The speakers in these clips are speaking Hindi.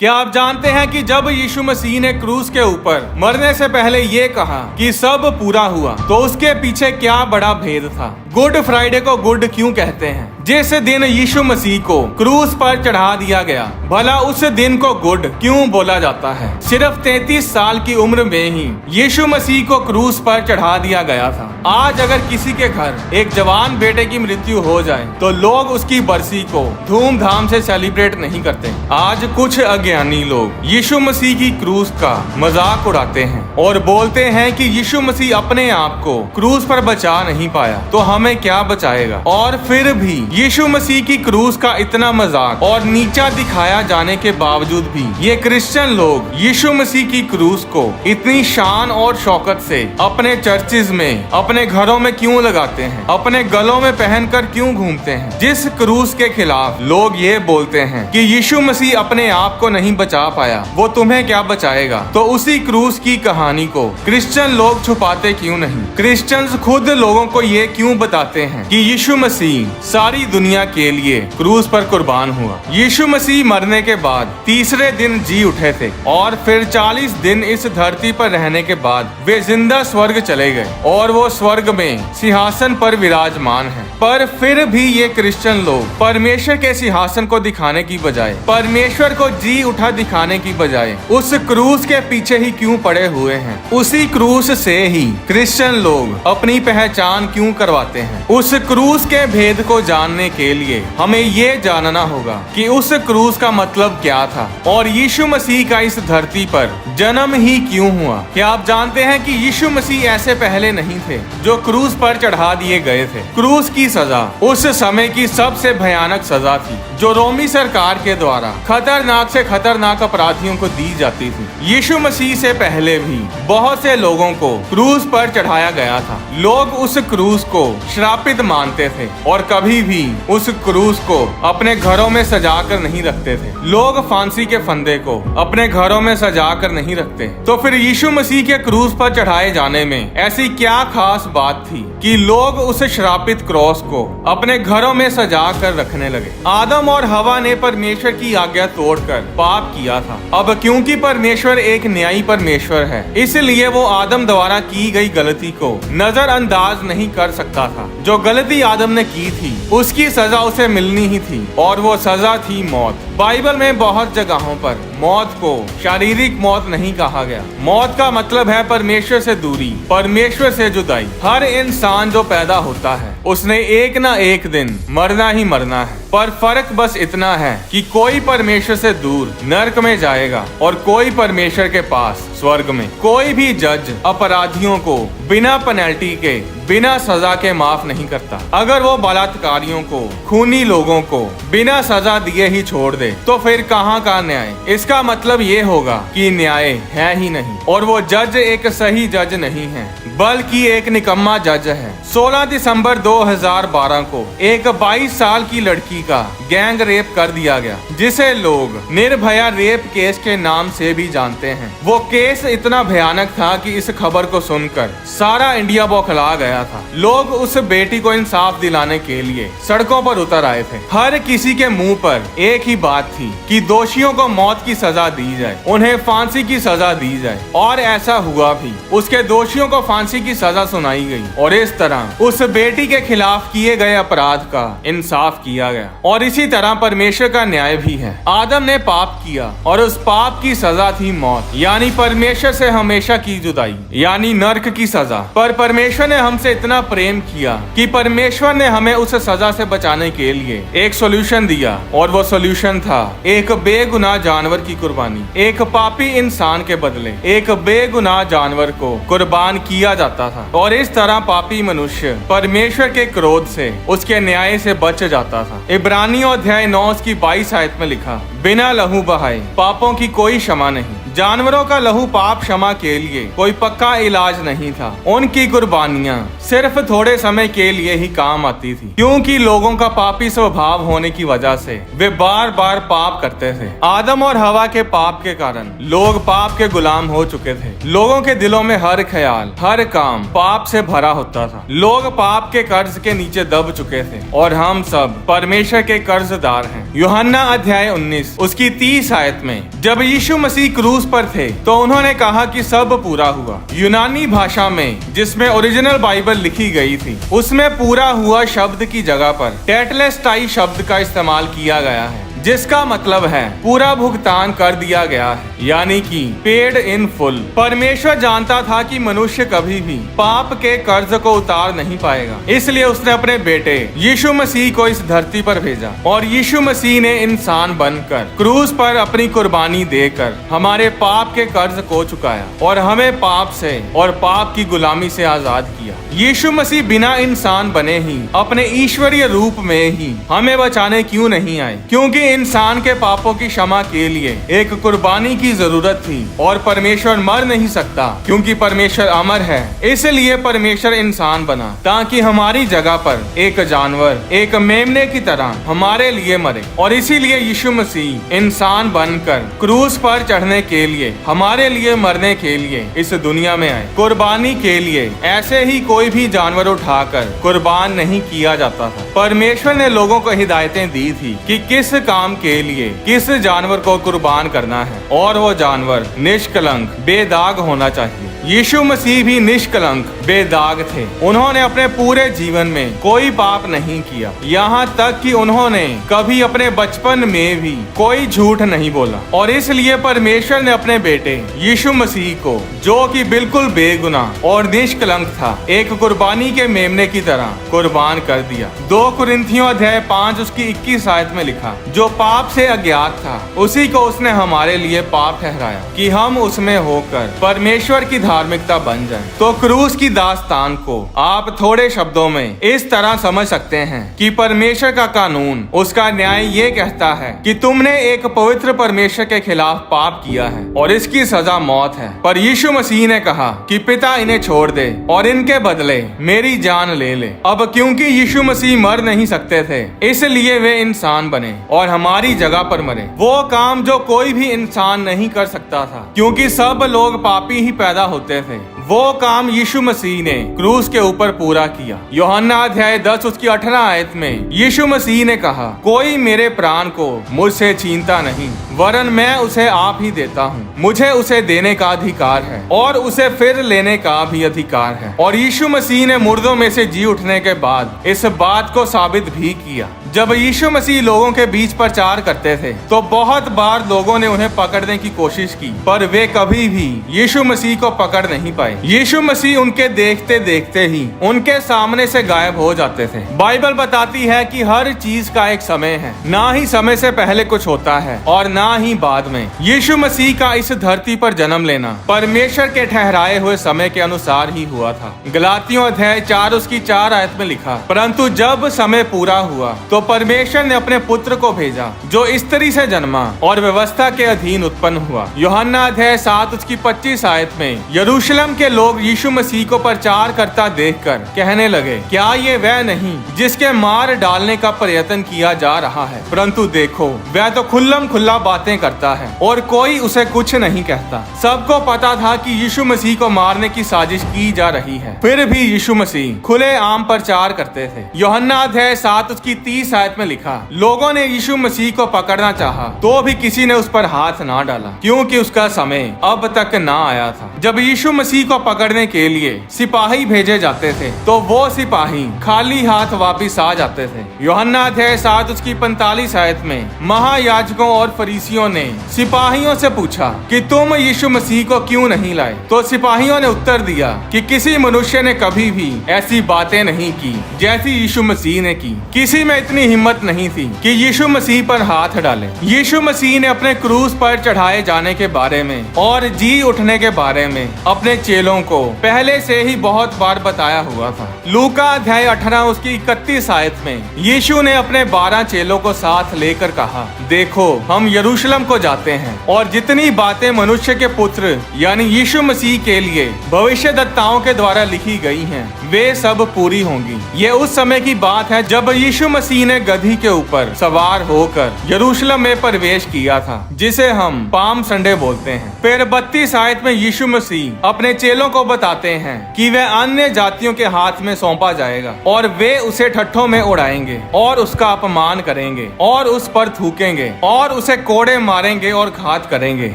क्या आप जानते हैं कि जब यीशु मसीह ने क्रूस के ऊपर मरने से पहले ये कहा कि सब पूरा हुआ, तो उसके पीछे क्या बड़ा भेद था। गुड फ्राइडे को गुड क्यों कहते हैं? जिस दिन यीशु मसीह को क्रूस पर चढ़ा दिया गया, भला उस दिन को गुड क्यों बोला जाता है? सिर्फ 33 साल की उम्र में ही यीशु मसीह को क्रूस पर चढ़ा दिया गया था। आज अगर किसी के घर एक जवान बेटे की मृत्यु हो जाए तो लोग उसकी बरसी को धूमधाम से सेलिब्रेट नहीं करते। आज कुछ अज्ञानी लोग यीशु मसीह की क्रूस का मजाक उड़ाते हैं और बोलते हैं कि यीशु मसीह अपने आप को क्रूस पर बचा नहीं पाया तो हमें क्या बचाएगा। और फिर भी यीशु मसीह की क्रूस का इतना मजाक और नीचा दिखाया जाने के बावजूद भी ये क्रिश्चियन लोग यीशु मसीह की क्रूस को इतनी शान और शौकत से अपने चर्चिज में, अपने घरों में क्यों लगाते हैं, अपने गलों में पहनकर क्यों घूमते हैं? जिस क्रूस के खिलाफ लोग ये बोलते हैं कि यीशु मसीह अपने आप को नहीं बचा पाया, वो तुम्हें क्या बचाएगा, तो उसी क्रूस की कहानी को क्रिश्चियन लोग छुपाते क्यों नहीं? क्रिश्चियंस खुद लोगों को ये क्यों बताते हैं कि यीशु मसीह सारी दुनिया के लिए क्रूस पर कुर्बान हुआ। यीशु मसीह मरने के बाद तीसरे दिन जी उठे थे और फिर 40 दिन इस धरती पर रहने के बाद वे जिंदा स्वर्ग चले गए और वो स्वर्ग में सिंहासन पर विराजमान हैं। पर फिर भी ये क्रिश्चियन लोग परमेश्वर के सिंहासन को दिखाने की बजाय, परमेश्वर को जी उठा दिखाने की बजाय उस क्रूस के पीछे ही क्यों पड़े हुए हैं? उसी क्रूस से ही क्रिश्चियन लोग अपनी पहचान क्यों करवाते हैं? उस क्रूस के भेद को जानने के लिए हमें ये जानना होगा कि उस क्रूस का मतलब क्या था और यीशु मसीह का इस धरती पर जन्म ही क्यों हुआ। क्या आप जानते हैं कि यीशु मसीह ऐसे पहले नहीं थे जो क्रूस पर चढ़ा दिए गए थे। क्रूस की सजा उस समय की सबसे भयानक सजा थी जो रोमी सरकार के द्वारा खतरनाक से खतरनाक अपराधियों को दी जाती थी। यीशु मसीह से पहले भी बहुत से लोगों को क्रूस पर चढ़ाया गया था। लोग उस क्रूस को श्रापित मानते थे और कभी भी उस क्रूस को अपने घरों में सजा कर नहीं रखते थे। लोग फांसी के फंदे को अपने घरों में सजा कर नहीं रखते। तो फिर यीशु मसीह के क्रूस पर चढ़ाए जाने में ऐसी क्या खास बात थी कि लोग उस श्रापित क्रॉस को अपने घरों में सजा कर रखने लगे? आदम और हवा ने परमेश्वर की आज्ञा तोड़कर पाप किया था। अब क्योंकि परमेश्वर एक न्यायी परमेश्वर है, इसलिए वो आदम द्वारा की गई गलती को नजरअंदाज नहीं कर सकता था। जो गलती आदम ने की थी उसकी सजा उसे मिलनी ही थी और वो सजा थी मौत। बाइबल में बहुत जगहों पर मौत को शारीरिक मौत नहीं कहा गया। मौत का मतलब है परमेश्वर से दूरी, परमेश्वर से जुदाई। हर इंसान जो पैदा होता है उसने एक ना एक दिन मरना ही मरना है, पर फर्क बस इतना है कि कोई परमेश्वर से दूर नरक में जाएगा और कोई परमेश्वर के पास स्वर्ग में। कोई भी जज अपराधियों को बिना पेनल्टी के, बिना सजा के माफ नहीं करता। अगर वो बलात्कारियों को, खूनी लोगों को बिना सजा दिए ही छोड़ दे तो फिर कहाँ का न्याय? इसका मतलब ये होगा कि न्याय है ही नहीं और वो जज एक सही जज नहीं है बल्कि एक निकम्मा जज है। 16 दिसंबर 2012 को एक 22 साल की लड़की का गैंग रेप कर दिया गया, जिसे लोग निर्भया रेप केस के नाम से भी जानते हैं। वो केस इतना भयानक था कि इस खबर को सुनकर सारा इंडिया बौखला गया था। लोग उस बेटी को इंसाफ दिलाने के लिए सड़कों पर उतर आए थे। हर किसी के मुंह पर एक ही बात थी कि दोषियों को मौत की सजा दी जाए, उन्हें फांसी की सजा दी जाए। और ऐसा हुआ भी। उसके दोषियों को फांसी की सजा सुनाई गई और इस तरह उस बेटी के खिलाफ किए गए अपराध का इंसाफ किया गया। और इसी तरह परमेश्वर का न्याय भी है। आदम ने पाप किया और उस पाप की सजा थी मौत, यानी परमेश्वर से हमेशा की जुदाई, यानी नरक की सजा। पर परमेश्वर ने हमसे इतना प्रेम किया कि परमेश्वर ने हमें उस सजा से बचाने के लिए एक सॉल्यूशन दिया और वो सॉल्यूशन था एक बेगुनाह जानवर की कुर्बानी। एक पापी इंसान के बदले एक बेगुनाह जानवर को कुर्बान किया जाता था और इस तरह पापी मनुष्य परमेश्वर के क्रोध से, उसके न्याय से बच जाता था। इब्रानियों अध्याय 9 की 22 आयत में लिखा, बिना लहू बहाए पापों की कोई क्षमा नहीं। जानवरों का लहू पाप क्षमा के लिए कोई पक्का इलाज नहीं था। उनकी कुर्बानियां सिर्फ थोड़े समय के लिए ही काम आती थी, क्योंकि लोगों का पापी स्वभाव होने की वजह से वे बार बार पाप करते थे। आदम और हवा के पाप के कारण लोग पाप के गुलाम हो चुके थे। लोगों के दिलों में हर ख्याल, हर काम पाप से भरा होता था। लोग पाप के कर्ज के नीचे दब चुके थे और हम सब परमेश्वर के कर्जदार हैं। यूहन्ना अध्याय 19 उसकी 30 आयत में जब यीशु मसीह क्रूस पर थे तो उन्होंने कहा कि सब पूरा हुआ। यूनानी भाषा में जिसमें ओरिजिनल बाइबल लिखी गई थी, उसमें पूरा हुआ शब्द की जगह पर टेटलेस्टाई शब्द का इस्तेमाल किया गया है, जिसका मतलब है पूरा भुगतान कर दिया गया है, यानी कि पेड इन फुल। परमेश्वर जानता था कि मनुष्य कभी भी पाप के कर्ज को उतार नहीं पाएगा, इसलिए उसने अपने बेटे यीशु मसीह को इस धरती पर भेजा और यीशु मसीह ने इंसान बनकर क्रूस पर अपनी कुर्बानी देकर हमारे पाप के कर्ज को चुकाया और हमें पाप से और पाप की गुलामी से आजाद किया। यीशु मसीह बिना इंसान बने ही अपने ईश्वरीय रूप में ही हमें बचाने क्यों नहीं आए? क्योंकि इंसान के पापों की क्षमा के लिए एक कुर्बानी की जरूरत थी और परमेश्वर मर नहीं सकता क्योंकि परमेश्वर अमर है। इसलिए परमेश्वर इंसान बना ताकि हमारी जगह पर एक जानवर, एक मेमने की तरह हमारे लिए मरे। और इसीलिए यीशु मसीह इंसान बनकर क्रूस पर चढ़ने के लिए, हमारे लिए मरने के लिए इस दुनिया में आए। कुर्बानी के लिए ऐसे ही कोई भी जानवर उठाकर कुर्बान नहीं किया जाता था। परमेश्वर ने लोगों को हिदायतें दी थी कि किस काम के लिए किस जानवर को कुर्बान करना है, और वो जानवर निष्कलंक, बेदाग होना चाहिए। यीशु मसीह भी निष्कलंक, बेदाग थे। उन्होंने अपने पूरे जीवन में कोई पाप नहीं किया, यहाँ तक कि उन्होंने कभी अपने बचपन में भी कोई झूठ नहीं बोला। और इसलिए परमेश्वर ने अपने बेटे यीशु मसीह को, जो कि बिल्कुल बेगुनाह और निष्कलंक था, एक कुर्बानी के मेमने की तरह कुर्बान कर दिया। 2 कुरिन्थियों अध्याय 5 उसकी 21 आयत में लिखा, जो पाप से अज्ञात था उसी को उसने हमारे लिए पाप ठहराया कि हम उसमें होकर परमेश्वर की धार्मिकता बन जाएं। तो क्रूस की दास्तान को आप थोड़े शब्दों में इस तरह समझ सकते हैं कि परमेश्वर का कानून, उसका न्याय ये कहता है कि तुमने एक पवित्र परमेश्वर के खिलाफ पाप किया है और इसकी सजा मौत है। पर यीशु मसीह ने कहा कि पिता इन्हें छोड़ दे और इनके बदले मेरी जान ले ले। अब क्योंकि यीशु मसीह मर नहीं सकते थे, इसलिए वे इंसान बने और हमारी जगह पर मरे। वो काम जो कोई भी इंसान नहीं कर सकता था, क्योंकि सब लोग पापी ही पैदा होते थे, वो काम यीशु मसीह ने क्रूस के ऊपर पूरा किया। यूहन्ना अध्याय 10 उसकी 18 आयत में यीशु मसीह ने कहा, कोई मेरे प्राण को मुझसे छीनता नहीं, वरन मैं उसे आप ही देता हूँ। मुझे उसे देने का अधिकार है और उसे फिर लेने का भी अधिकार है। और यीशु मसीह ने मुर्दों में से जी उठने के बाद इस बात को साबित भी किया। जब यीशु मसीह लोगों के बीच प्रचार करते थे तो बहुत बार लोगों ने उन्हें पकड़ने की कोशिश की, पर वे कभी भी यीशु मसीह को पकड़ नहीं पाए। यीशु मसीह उनके देखते देखते ही उनके सामने से गायब हो जाते थे। बाइबल बताती है कि हर चीज का एक समय है, ना ही समय से पहले कुछ होता है और ना ही बाद में। यीशु मसीह का इस धरती पर जन्म लेना परमेश्वर के ठहराए हुए समय के अनुसार ही हुआ था। गलातियों अध्याय 4 उसकी 4 आयत में लिखा, परंतु जब समय पूरा हुआ तो परमेश्वर ने अपने पुत्र को भेजा, जो स्त्री से जन्मा और व्यवस्था के अधीन उत्पन्न हुआ। यूहन्ना अध्याय 7 उसकी 25 आयत में यरूशलेम के लोग यीशु मसीह को प्रचार करता देखकर कहने लगे, क्या ये वह नहीं जिसके मार डालने का प्रयत्न किया जा रहा है? परंतु देखो, वह तो खुल्लम खुल्ला बातें करता है और कोई उसे कुछ नहीं कहता। सबको पता था कि यीशु मसीह को मारने की साजिश की जा रही है, फिर भी यीशु मसीह खुले आम प्रचार करते थे। यूहन्ना अध्याय 7 उसकी 30 आयत में लिखा, लोगों ने यीशु मसीह को पकड़ना चाहा तो भी किसी ने उस पर हाथ ना डाला, क्योंकि उसका समय अब तक ना आया था। जब यीशु मसीह को पकड़ने के लिए सिपाही भेजे जाते थे तो वो सिपाही खाली हाथ वापिस आ जाते थे। यूहन्ना अध्याय 7 उसकी 45 आयत में महायाजकों और फरीसियों ने सिपाहियों से पूछा कि तुम यीशु मसीह को क्यों नहीं लाए? तो सिपाहियों ने उत्तर दिया कि किसी मनुष्य ने कभी भी ऐसी बातें नहीं की जैसी यीशु मसीह ने की। किसी में इतनी इतनी हिम्मत नहीं थी कि यीशु मसीह पर हाथ डाले। यीशु मसीह ने अपने क्रूस पर चढ़ाए जाने के बारे में और जी उठने के बारे में अपने चेलों को पहले से ही बहुत बार बताया हुआ था। लूका अध्याय 18 उसकी 31 आयत में यीशु ने अपने 12 चेलों को साथ लेकर कहा, देखो हम यरूशलेम को जाते हैं और जितनी बातें मनुष्य के पुत्र यानी यीशु मसीह के लिए भविष्यद्वक्ताओं के द्वारा लिखी गई हैं, वे सब पूरी होंगी। ये उस समय की बात है जब यीशु मसीह ने गधी के ऊपर सवार होकर यरूशलेम में प्रवेश किया था, जिसे हम पाम संडे बोलते हैं। फिर 32 आयत में यीशु मसीह अपने चेलों को बताते हैं कि वह अन्य जातियों के हाथ में सौंपा जाएगा और वे उसे ठट्ठों में उड़ाएंगे और उसका अपमान करेंगे और उस पर थूकेंगे और उसे कोड़े मारेंगे और घात करेंगे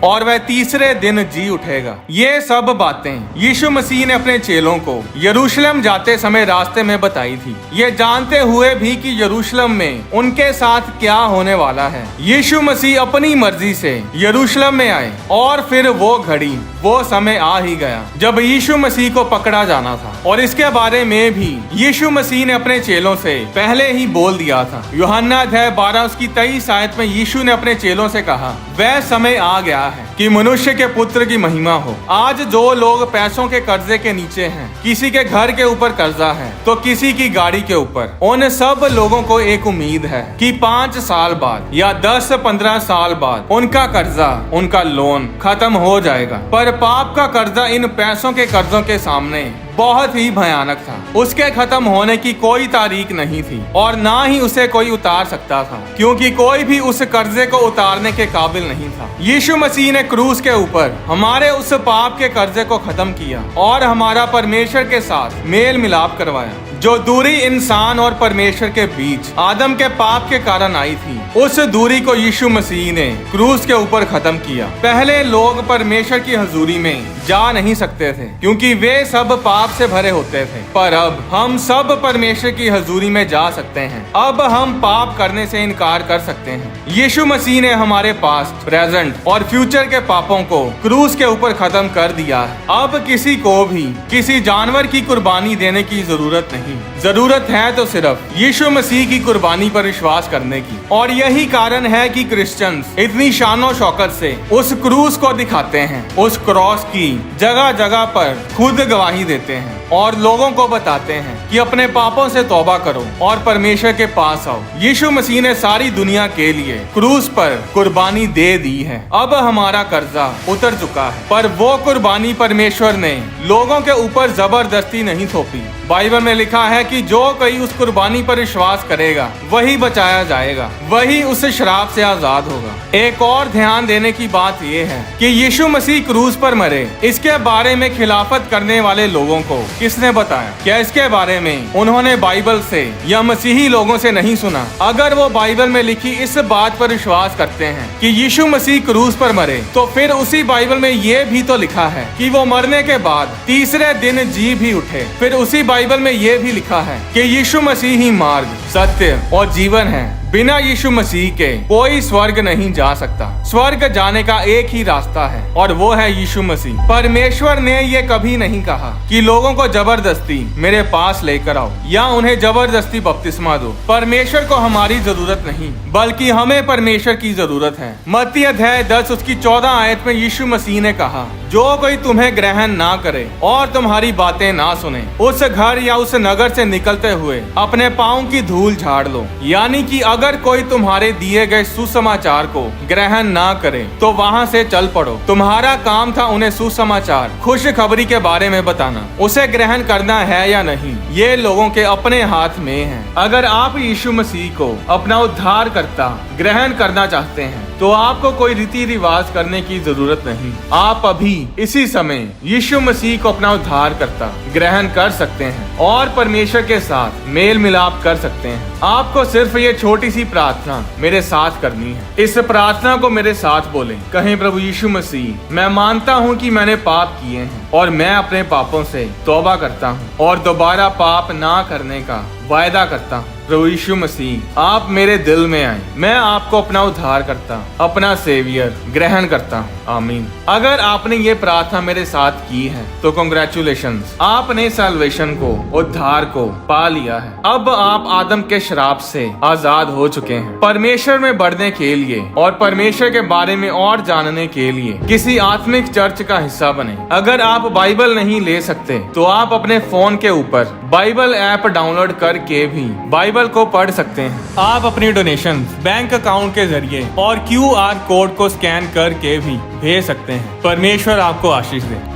और वह तीसरे दिन जी उठेगा। ये सब बातें यीशु मसीह ने अपने चेलों को यरूशलेम जाते समय रास्ते में बताई थी, ये जानते हुए भी कि यरूशलेम में उनके साथ क्या होने वाला है। यीशु मसीह अपनी मर्जी से यरूशलेम में आए और फिर वो घड़ी वो समय आ ही गया जब यीशु मसीह को पकड़ा जाना था और इसके बारे में भी यीशु मसीह ने अपने चेलों से पहले ही बोल दिया था। यूहन्ना अध्याय 12 उसकी 23 आयत में यीशु ने अपने चेलों से कहा, वह समय आ गया है कि मनुष्य के पुत्र की महिमा हो। आज जो लोग पैसों के कर्जे के नीचे हैं, किसी के घर के ऊपर कर्जा है तो किसी की गाड़ी के ऊपर, उन सब लोगों को एक उम्मीद है कि 5 साल बाद या 10-15 साल बाद उनका कर्जा, उनका लोन खत्म हो जाएगा। पर पाप का कर्जा इन पैसों के कर्जों के सामने बहुत ही भयानक था। उसके खत्म होने की कोई तारीख नहीं थी और ना ही उसे कोई उतार सकता था, क्योंकि कोई भी उस कर्जे को उतारने के काबिल नहीं था। यीशु मसीह ने क्रूस के ऊपर हमारे उस पाप के कर्जे को खत्म किया और हमारा परमेश्वर के साथ मेल मिलाप करवाया। जो दूरी इंसान और परमेश्वर के बीच आदम के पाप के कारण आई थी, उस दूरी को यीशु मसीह ने क्रूस के ऊपर खत्म किया। पहले लोग परमेश्वर की हजूरी में जा नहीं सकते थे क्योंकि वे सब पाप से भरे होते थे, पर अब हम सब परमेश्वर की हजूरी में जा सकते हैं। अब हम पाप करने से इनकार कर सकते हैं। यीशु मसीह ने हमारे पास्ट, प्रेजेंट और फ्यूचर के पापों को क्रूस के ऊपर खत्म कर दिया है। अब किसी को भी किसी जानवर की कुर्बानी देने की जरूरत नहीं। जरूरत है तो सिर्फ यीशु मसीह की कुर्बानी पर विश्वास करने की। और यही कारण है कि क्रिश्चियंस इतनी शानो शौकत से उस क्रूस को दिखाते हैं, उस क्रॉस की जगह जगह पर खुद गवाही देते हैं और लोगों को बताते हैं कि अपने पापों से तौबा करो और परमेश्वर के पास आओ। यीशु मसीह ने सारी दुनिया के लिए क्रूस पर कुर्बानी दे दी है। अब हमारा कर्जा उतर चुका है, पर वो कुर्बानी परमेश्वर ने लोगों के ऊपर जबरदस्ती नहीं थोपी। बाइबल में लिखा है कि जो कोई उस कुर्बानी पर विश्वास करेगा वही बचाया जाएगा, वही उस श्राप से आजाद होगा। एक और ध्यान देने की बात यह है कि यीशु मसीह क्रूस पर मरे, इसके बारे में खिलाफत करने वाले लोगों को किसने बताया? क्या इसके बारे में उन्होंने बाइबल से या मसीही लोगों से नहीं सुना? अगर वो बाइबल में लिखी इस बात पर विश्वास करते हैं कि यीशु मसीह क्रूस पर मरे, तो फिर उसी बाइबल में ये भी तो लिखा है कि वो मरने के बाद तीसरे दिन जी भी उठे। फिर उसी बाइबल में ये भी लिखा है कि यीशु मसीह ही मार्ग, सत्य और जीवन है। बिना यीशु मसीह के कोई स्वर्ग नहीं जा सकता। स्वर्ग जाने का एक ही रास्ता है और वो है यीशु मसीह। परमेश्वर ने ये कभी नहीं कहा कि लोगों को जबरदस्ती मेरे पास लेकर आओ या उन्हें जबरदस्ती बपतिस्मा दो। परमेश्वर को हमारी जरूरत नहीं, बल्कि हमें परमेश्वर की जरूरत है। मत्ती अध्याय 10 उसकी 14 आयत में यीशु मसीह ने कहा, जो कोई तुम्हें ग्रहण ना करे और तुम्हारी बातें ना सुने, उस घर या उस नगर से निकलते हुए अपने पाँव की धूल झाड़ लो। यानी कि अगर कोई तुम्हारे दिए गए सुसमाचार को ग्रहण ना करे तो वहाँ से चल पड़ो। तुम्हारा काम था उन्हें सुसमाचार, खुशखबरी के बारे में बताना। उसे ग्रहण करना है या नहीं, ये लोगों के अपने हाथ में है। अगर आप यीशु मसीह को अपना उद्धारकर्ता ग्रहण करना चाहते हैं तो आपको कोई रीति रिवाज करने की जरूरत नहीं। आप अभी इसी समय यीशु मसीह को अपना उद्धारकर्ता ग्रहण कर सकते हैं और परमेश्वर के साथ मेल मिलाप कर सकते हैं। आपको सिर्फ ये छोटी सी प्रार्थना मेरे साथ करनी है। इस प्रार्थना को मेरे साथ बोलें। कहें, प्रभु यीशु मसीह, मैं मानता हूँ कि मैंने पाप किए हैं और मैं अपने पापों से तौबा करता हूँ और दोबारा पाप ना करने का वायदा करता हूँ। प्रभु यीशु मसीह, आप मेरे दिल में आए। मैं आपको अपना उद्धारकर्ता, अपना सेवियर ग्रहण करता हूँ। आमीन। अगर आपने ये प्रार्थना मेरे साथ की है तो कांग्रेचुलेशंस, आपने सैल्वेशन को, उद्धार को पा लिया है। अब आप आदम के श्राप से आजाद हो चुके हैं। परमेश्वर में बढ़ने के लिए और परमेश्वर के बारे में और जानने के लिए किसी आत्मिक चर्च का हिस्सा बने। अगर आप बाइबल नहीं ले सकते तो आप अपने फोन के ऊपर बाइबल ऐप डाउनलोड करके भी बाइबल को पढ़ सकते हैं। आप अपनी डोनेशन बैंक अकाउंट के जरिए और QR कोड को स्कैन करके भी भेज सकते हैं। परमेश्वर आपको आशीष दे।